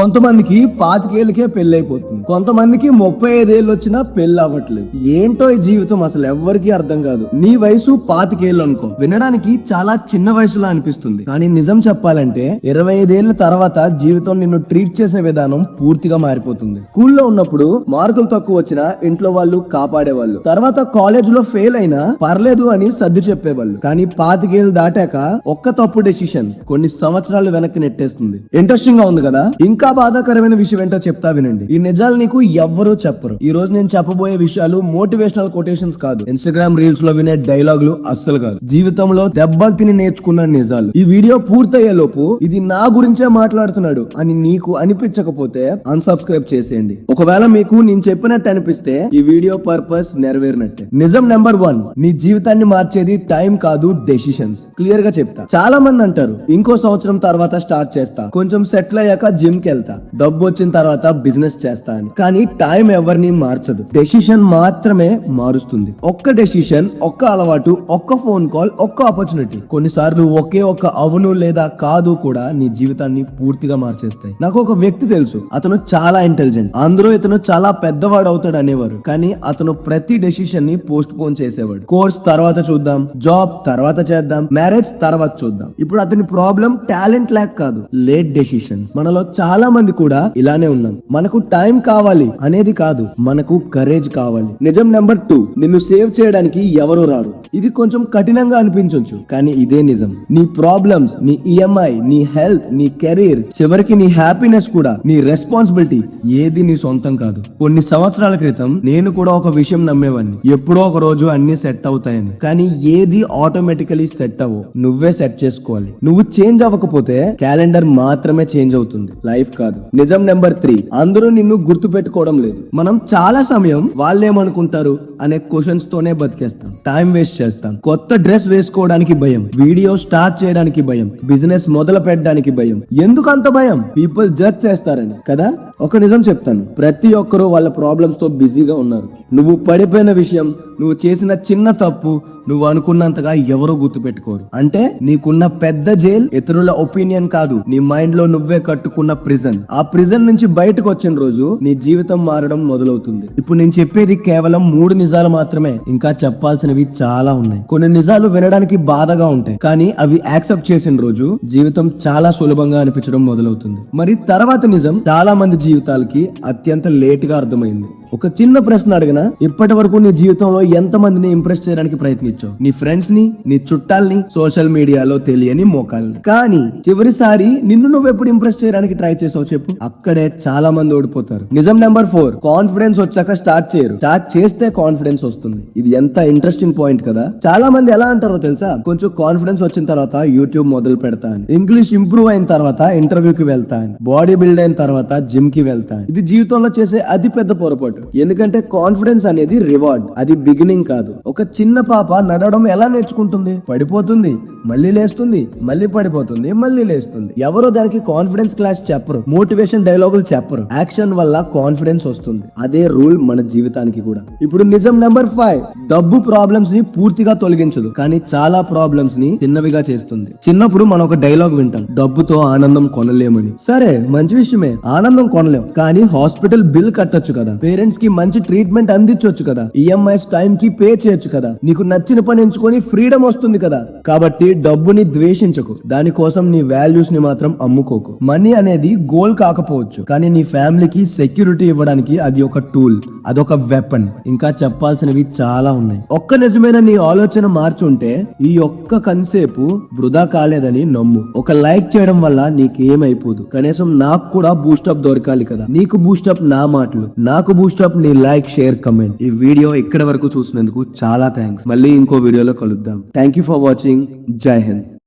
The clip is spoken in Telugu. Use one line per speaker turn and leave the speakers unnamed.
కొంతమందికి 25 పెళ్లి అయిపోతుంది, కొంతమందికి 35 వచ్చినా పెళ్లి అవ్వట్లేదు. ఏంటో ఈ జీవితం అసలు ఎవ్వరికి అర్థం కాదు. నీ వయసు 25 అనుకో, వినడానికి చాలా చిన్న వయసులో అనిపిస్తుంది, కానీ నిజం చెప్పాలంటే 25 తర్వాత జీవితం నిన్ను ట్రీట్ చేసే విధానం పూర్తిగా మారిపోతుంది. స్కూల్లో ఉన్నప్పుడు మార్కులు తక్కువ వచ్చినా ఇంట్లో వాళ్ళు కాపాడేవాళ్ళు, తర్వాత కాలేజ్ లో ఫెయిల్ అయినా పర్లేదు అని సర్ది చెప్పేవాళ్ళు. కానీ 25 దాటాక ఒక్క తప్పు డెసిషన్ కొన్ని సంవత్సరాలు వెనక్కి నెట్టేస్తుంది. ఇంట్రెస్టింగ్ గా ఉంది కదా. ఇంకా బాధాకరమైన విషయం ఏంటో చెప్తా వినండి. ఈ నిజాలు నీకు ఎవ్వరూ చెప్పరు. ఈ రోజు నేను చెప్పబోయే విషయాలు మోటివేషనల్ కొటేషన్స్ కాదు, ఇన్స్టాగ్రామ్ రీల్స్ లో వినే డైలాగులు అస్సలు కాదు, జీవితంలో దెబ్బలు తిని నేర్చుకున్న నిజాలు. ఈ వీడియో పూర్తయ్యే లోపు ఇది నా గురించే మాట్లాడుతున్నాడు అని నీకు అనిపించకపోతే అన్సబ్స్క్రైబ్ చేసేయండి. ఒకవేళ మీకు నేను చెప్పినట్టు అనిపిస్తే ఈ వీడియో పర్పస్ నెరవేరినట్టే. నిజం నెంబర్ 1, నీ జీవితాన్ని మార్చేది టైం కాదు, డెసిషన్స్. క్లియర్ గా చెప్తా. చాలా మంది అంటారు ఇంకో సంవత్సరం తర్వాత స్టార్ట్ చేస్తా, కొంచెం సెటిల్ అయ్యాక జిమ్ కి వెళ్తా, డబ్బు వచ్చిన తర్వాత బిజినెస్ చేస్తా అని. కానీ టైం ఎవరిని మార్చదు, డెసిషన్ మాత్రమే మారుస్తుంది. ఒక్క డెసిషన్, ఒక్క అలవాటు, ఒక్క ఫోన్ కాల్, ఒక్క ఆపర్చునిటీ, కొన్నిసార్లు ఒకే ఒక్క అవును లేదా కాదు కూడా నీ జీవితాన్ని పూర్తిగా మార్చేస్తాయి. నాకు ఒక వ్యక్తి తెలుసు, అతను చాలా ఇంటెలిజెంట్, అందరూ ఇతను చాలా పెద్దవాడు అవుతాడు అనేవారు, కానీ అతను ప్రతి డెసిషన్ ని పోస్ట్ పోన్ చేసేవాడు. కోర్స్ తర్వాత చూద్దాం, జాబ్ తర్వాత చేద్దాం, మ్యారేజ్ తర్వాత చూద్దాం. ఇప్పుడు అతని ప్రాబ్లం టాలెంట్ లేక కాదు, లేట్ డెసిషన్స్. మనలో చాలా మంది కూడా ఇలానే ఉన్నాం. మనకు టైం కావాలి అనేది కాదు, మనకు కరేజ్ కావాలి. నిజం నెంబర్ 2, నిన్ను సేవ్ చేయడానికి ఎవరు రారు. ఇది కొంచెం కఠినంగా అనిపించొచ్చు, కానీ ఇదే నిజం. నీ ప్రాబ్లమ్స్, నీ ఈఎంఐ, నీ హెల్త్, నీ కెరీర్, చివరికి నీ హ్యాపీనెస్ కూడా, నీ రెస్పాన్సిబిలిటీ ఏది నీ సొంతం కాదు. కొన్ని సంవత్సరాల క్రితం నేను కూడా ఒక విషయం నమ్మేవాడిని, ఎప్పుడో ఒక రోజు అన్ని సెట్ అవుతాయని. కానీ ఏది ఆటోమేటికలీ సెట్ అవ్వవు, నువ్వే సెట్ చేసుకోవాలి. నువ్వు చేంజ్ అవ్వకపోతే క్యాలెండర్ మాత్రమే చేంజ్ అవుతుంది, లైఫ్ కాదు. నిజం నెంబర్ 3, అందరూ నిన్ను గుర్తు పెట్టుకోవడం లేదు. మనం చాలా సమయం వాళ్ళేమనుకుంటారు అనే క్వశ్చన్స్ తోనే బతికేస్తాం, టైం వేస్ట్ చేస్తాం. కొత్త డ్రెస్ వేసుకోవడానికి భయం, వీడియో స్టార్ట్ చేయడానికి భయం, బిజినెస్ మొదలు పెట్టడానికి భయం. ఎందుకు అంత భయం? పీపుల్ జడ్జ్ చేస్తారని కదా. ఒక నిజం చెప్తాను, ప్రతి ఒక్కరూ వాళ్ళ ప్రాబ్లమ్స్ తో బిజీగా ఉన్నారు. నువ్వు పడిపోయిన విషయం, నువ్వు చేసిన చిన్న తప్పు నువ్వు అనుకున్నంతగా ఎవరూ గుర్తు పెట్టుకోరు. అంటే నీకున్న పెద్ద జైల్ ఇతరుల ఒపీనియన్ కాదు, నీ మైండ్ లో నువ్వే కట్టుకున్న ప్రిజన్. ఆ ప్రిజన్ నుంచి బయటకు వచ్చిన రోజు నీ జీవితం మారడం మొదలవుతుంది. ఇప్పుడు నేను చెప్పేది కేవలం 3 నిజాలు మాత్రమే, ఇంకా చెప్పాల్సినవి చాలా ఉన్నాయి. కొన్ని నిజాలు వినడానికి బాధగా ఉంటాయి, కానీ అవి యాక్సెప్ట్ చేసిన రోజు జీవితం చాలా సులభంగా అనిపించడం మొదలవుతుంది. మరి తర్వాత నిజం చాలా మంది జీవితాలకి అత్యంత లేట్ గా అర్థమైంది. ఒక చిన్న ప్రశ్న అడిగినా, ఇప్పటి వరకు నీ జీవితంలో ఎంత మందిని ఇంప్రెస్ చేయడానికి ప్రయత్నించావు? నీ ఫ్రెండ్స్ ని, నీ చుట్టాల్ని, సోషల్ మీడియాలో తెలియని మోకాల్ని. కానీ చివరిసారి నిన్ను నువ్వు ఎప్పుడు ఇంప్రెస్ చేయడానికి ట్రై చేసావు చెప్పు? అక్కడే చాలా మంది ఓడిపోతారు. నిజం నెంబర్ 4, కాన్ఫిడెన్స్ వచ్చాక స్టార్ట్ చేయరు, స్టార్ట్ చేస్తే కాన్ఫిడెన్స్ వస్తుంది. ఇది ఎంత ఇంట్రెస్టింగ్ పాయింట్ కదా. చాలా మంది ఎలా అంటారో తెలుసా? కొంచెం కాన్ఫిడెన్స్ వచ్చిన తర్వాత యూట్యూబ్ మొదలు పెడతా అని, ఇంగ్లీష్ ఇంప్రూవ్ అయిన తర్వాత ఇంటర్వ్యూకి వెళ్తా అని, బాడీ బిల్డ్ అయిన తర్వాత జిమ్ కి వెళ్తా అని. ఇది జీవితంలో చేసే అతి పెద్ద పొరపాటు. ఎందుకంటే కాన్ఫిడెన్స్ అనేది రివార్డ్, అది బిగినింగ్ కాదు. ఒక చిన్న పాప నడవడం ఎలా నేర్చుకుంటుంది? పడిపోతుంది, మళ్ళీ లేస్తుంది, మళ్ళీ పడిపోతుంది, మళ్ళీ లేస్తుంది. ఎవరో దానికి కాన్ఫిడెన్స్ క్లాస్ చెప్పరు, మోటివేషన్ డైలాగులు చెప్పరు. యాక్షన్ వల్ల కాన్ఫిడెన్స్ వస్తుంది. అదే రూల్ మన జీవితానికి కూడా. ఇప్పుడు నిజం నెంబర్ 5, డబ్బు ప్రాబ్లమ్స్ ని పూర్తిగా తొలగించదు, కానీ చాలా ప్రాబ్లమ్స్ ని చిన్నవిగా చేస్తుంది. చిన్నప్పుడు మనం ఒక డైలాగ్ వింటాం, డబ్బుతో ఆనందం కొనలేమని. సరే, మంచి విషయమే, ఆనందం కొనలేం, కానీ హాస్పిటల్ బిల్ కట్టొచ్చు కదా, పేరెంట్స్ కి మంచి ట్రీట్మెంట్ అందించవచ్చు కదా, ఈఎంఐస్ టైం కి పే చేయొచ్చు కదా, నీకు నచ్చిన పని ఎంచుకొని ఫ్రీడమ్ వస్తుంది కదా. కాబట్టి డబ్బుని ద్వేషించకు, దానికోసం నీ వాల్యూస్ ని మాత్రం అమ్ముకోకు. మనీ అనేది గోల్ కాకపోవచ్చు, కానీ నీ ఫ్యామిలీకి సెక్యూరిటీ ఇవ్వడానికి అది ఒక టూల్, అదొక వెపన్. ఇంకా చెప్పాల్సినవి చాలా ఉన్నాయి. ఒక్క నిజమైన నీ ఆలోచన మార్చుంటే ఈ ఒక్క కన్సేపు వృధా కాలేదని నమ్ము. ఒక లైక్ చేయడం వల్ల నీకేమైపోదు, కనీసం నాకు కూడా బూస్టప్ దొరకాలి కదా. నీకు బూస్టప్ నా మాటలు, నాకు బూస్టప్ నీ లైక్, షేర్, కమెంట్. ఈ వీడియో ఇక్కడ వరకు చూసినందుకు చాలా థ్యాంక్స్. మళ్ళీ ఇంకో వీడియోలో కలుద్దాం. Thank you for watching. జై హింద్.